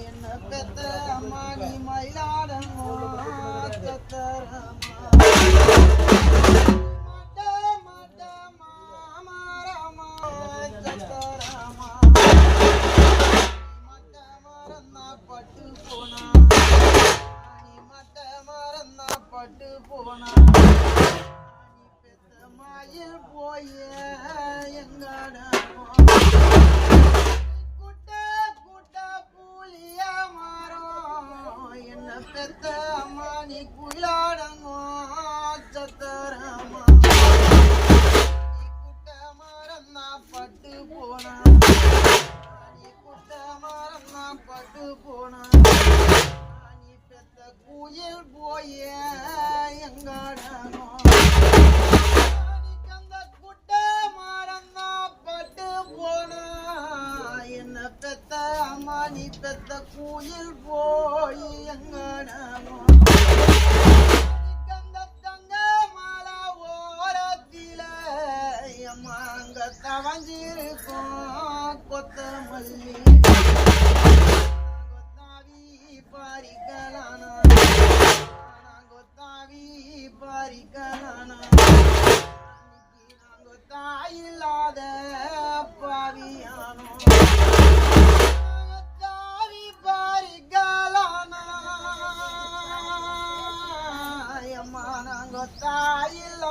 என்ன பெத்த அம்மா நீ மயிலாடமோ பட்டு போனா நீ மட்ட மறந்தா பட்டு போனா நீ பெத்த மாயில் போய எங்கடமோ பெத்த அம்மா நீ குயிலாடங்கோ சத்தரமா நீ குட்ட மரம்னா பட்டு போனா நீ குட்ட மரம்னா பட்டு போனா நீ பெத்த குயில் போய எங்கடனோ நீ கந்த குட்ட மரம்னா பட்டு போனா என்ன பெத்த அம்மா நீ பெத்த குயில் போய் எங்கடனோ கந்த தங்க மாலா ஓரத்தில அம்மா அங்க தவஞ்சிருக்கோம் கொத்தமல்லி கொத்தாவி பறிக்கலானா கொத்தாவி பறிக்கலானா நாங்க தாயில்லாத பாவியானோ தாவி பறிக்கலானா அம்மா நாங்க தாயில்